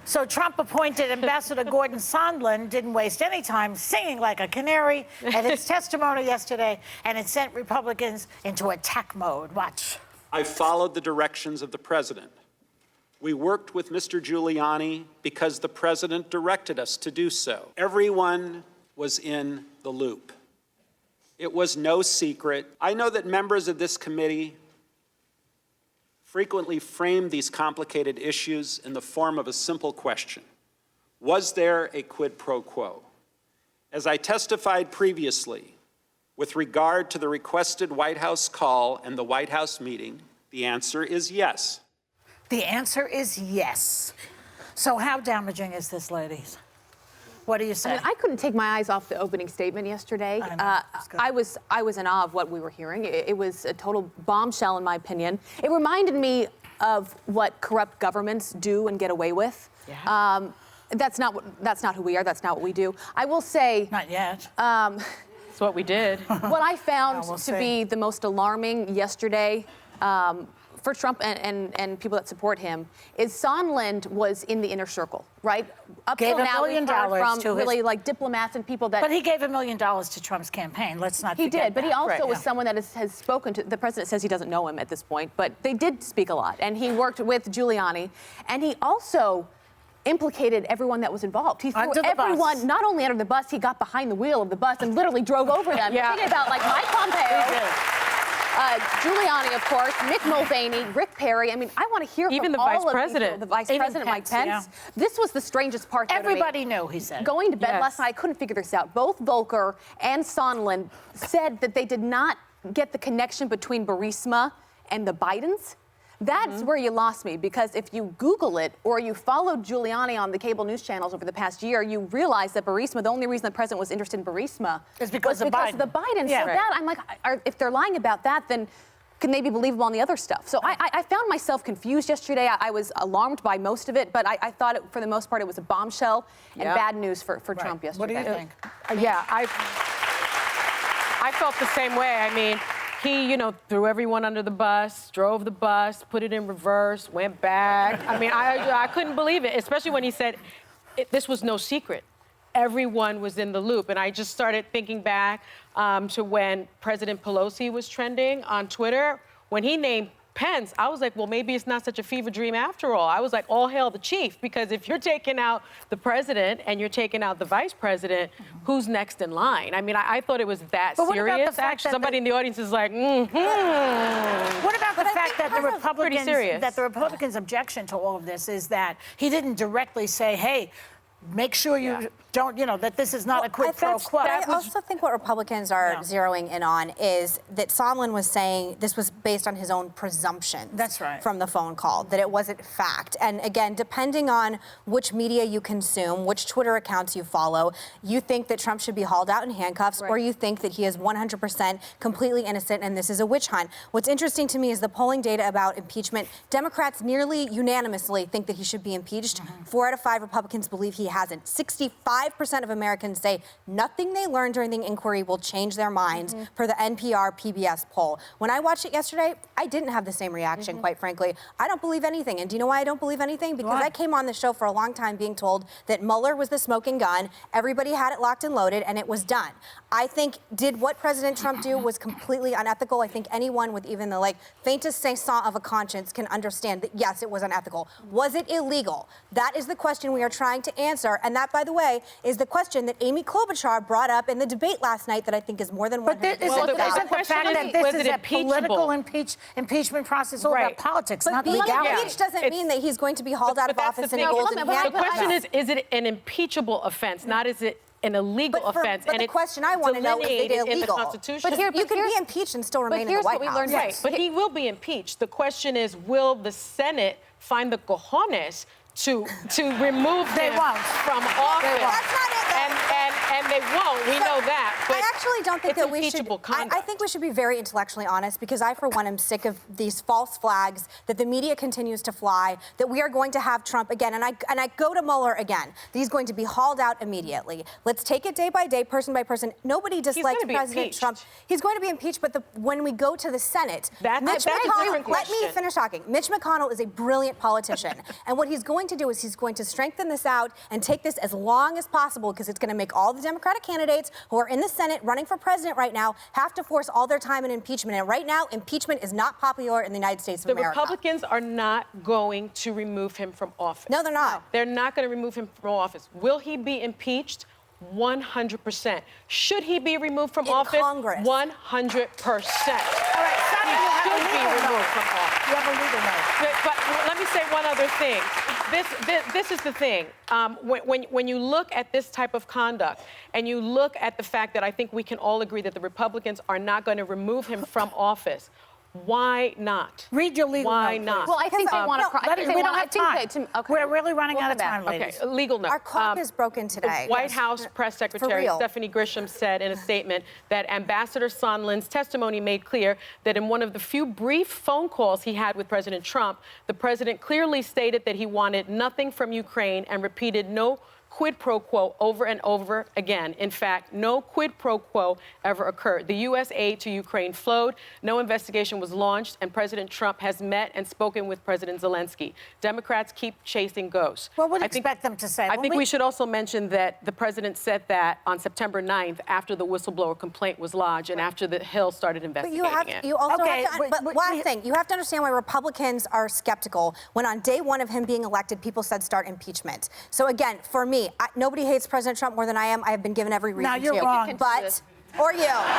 So Trump-appointed Ambassador Gordon Sondland didn't waste any time singing like a canary at his testimony yesterday, and it sent Republicans into attack mode. Watch. I followed the directions of the president. We worked with Mr. Giuliani because the president directed us to do so. Everyone was in the loop. It was no secret. I know that members of this committee frequently frame these complicated issues in the form of a simple question. Was there a quid pro quo? As I testified previously, with regard to the requested White House call and the White House meeting, the answer is yes. The answer is yes. So how damaging is this, ladies? What do you say? I mean, I couldn't take my eyes off the opening statement yesterday. I was in awe of what we were hearing. It was a total bombshell, in my opinion. It reminded me of what corrupt governments do and get away with. Yeah. That's not who we are. That's not what we do. I will say. Not yet. That's what we did. What I found to be the most alarming yesterday. For Trump and people that support him, is Sondland was in the inner circle, right? Up Gave till now, $1 million we've heard from to really like diplomats and people that. But he gave $1 million to Trump's campaign. Let's not forget He did, but he also right, was someone that has spoken to. The president says he doesn't know him at this point, but they did speak a lot, and he worked with Giuliani, and he also implicated everyone that was involved. He threw everyone not only under the bus, he got behind the wheel of the bus and literally drove over them. Yeah. Thinking about like Mike Pompeo. Giuliani, of course, Mick Mulvaney, Rick Perry. I mean, I want to hear even from the vice all of president. the vice president, Mike Pence. Yeah. This was the strangest part. Everybody knew, he said. Going to bed Yes. last night, I couldn't figure this out. Both Volker and Sondland said that they did not get the connection between Burisma and the Bidens. That's where you lost me, because if you Google it or you followed Giuliani on the cable news channels over the past year, you realize that Burisma, the only reason the president was interested in Burisma is because of of Biden. the Bidens. Yeah. So that, I'm like, if they're lying about that, then can they be believable on the other stuff? So I found myself confused yesterday. I was alarmed by most of it, but I thought, for the most part, it was a bombshell and bad news for Trump yesterday. What do you think? Yeah, I felt the same way. I mean, he, threw everyone under the bus, drove the bus, put it in reverse, went back. I mean, I couldn't believe it, especially when he said this was no secret. Everyone was in the loop. And I just started thinking back to when President Pelosi was trending on Twitter. When he named Pence, I was like, well, maybe it's not such a fever dream after all. I was like, all hail the chief, because if you're taking out the president and you're taking out the vice president, who's next in line? I mean, I thought it was that But what about serious. the fact Actually, that somebody in the audience is like, What about the fact that serious. the Republicans' objection to all of this is that he didn't directly say, hey, make sure you don't, that this is not a quid pro quo. I also think what Republicans are zeroing in on is that Sondland was saying this was based on his own presumption. That's right. From the phone call, that it wasn't fact. And again, depending on which media you consume, which Twitter accounts you follow, you think that Trump should be hauled out in handcuffs, or you think that he is 100% completely innocent and this is a witch hunt. What's interesting to me is the polling data about impeachment. Democrats nearly unanimously think that he should be impeached. 4 out of 5 Republicans believe he hasn't. 65% of Americans say nothing they learned during the inquiry will change their minds, per the NPR PBS poll. When I watched it yesterday, I didn't have the same reaction, quite frankly. I don't believe anything. And do you know why I don't believe anything? Because I came on the show for a long time being told that Mueller was the smoking gun, everybody had it locked and loaded, and it was done. I think what President Trump do was completely unethical. I think anyone with even the faintest saison of a conscience can understand that, yes, it was unethical. Was it illegal? That is the question we are trying to answer. And that, by the way, is the question that Amy Klobuchar brought up in the debate last night that I think is more than 100% But isn't the fact that this is a political impeachment process all about politics, not being legality? impeached doesn't mean that he's going to be hauled out of office in a golden handcuffs. The question is it an impeachable offense, not is it an illegal offense? But the question I want to know is it illegal? In the Constitution. But you can be impeached and still remain in the White House. Right, but he will be impeached. The question is, will the Senate find the cojones to remove him from office? That's not it. And they won't. We know that. But I actually don't think that we should. Conduct. I think we should be very intellectually honest, because I, for one, am sick of these false flags that the media continues to fly, that we are going to have Trump again. And I go to Mueller again. He's going to be hauled out immediately. Let's take it day by day, person by person. Nobody dislikes President Trump. He's going to be impeached, but when we go to the Senate, Mitch McConnell, let me finish talking. Mitch McConnell is a brilliant politician. And what he's going going to do is he's going to strengthen this out and take this as long as possible because it's going to make all the Democratic candidates who are in the Senate running for president right now have to force all their time in impeachment. And right now, impeachment is not popular in the United States of The America. Republicans are not going to remove him from office. No, they're not. They're not going to remove him from office. Will he be impeached? 100%. Should he be removed from In office? Congress. 100%. All right, Sally, you have a Should be legal removed note. from office. You have a legal note. But let me say one other thing. This is the thing. When you look at this type of conduct and you look at the fact that I think we can all agree that the Republicans are not going to remove him from office, why not? Read your legal Why note, not? Well, I think they no, want to. Let it- we don't have time. We're really running out of time, Okay, ladies. a legal note. Our clock is broken today. The White Yes. House Press Secretary real. Stephanie Grisham said in a statement that Ambassador Sondland's testimony made clear that in one of the few brief phone calls he had with President Trump, the president clearly stated that he wanted nothing from Ukraine and repeated no quid pro quo over and over again. In fact, no quid pro quo ever occurred. The U.S. aid to Ukraine flowed, no investigation was launched, and President Trump has met and spoken with President Zelensky. Democrats keep chasing ghosts. What would I think- expect them to say? I Well, think we should also mention that the president said that on September 9th after the whistleblower complaint was lodged and after the Hill started But investigating it. you also Okay, have to, but last thing, you have to understand why Republicans are skeptical when on day one of him being elected, people said start impeachment. So again, for me, nobody hates President Trump more than I am. I have been given every reason Now, you're to. wrong. But, or you.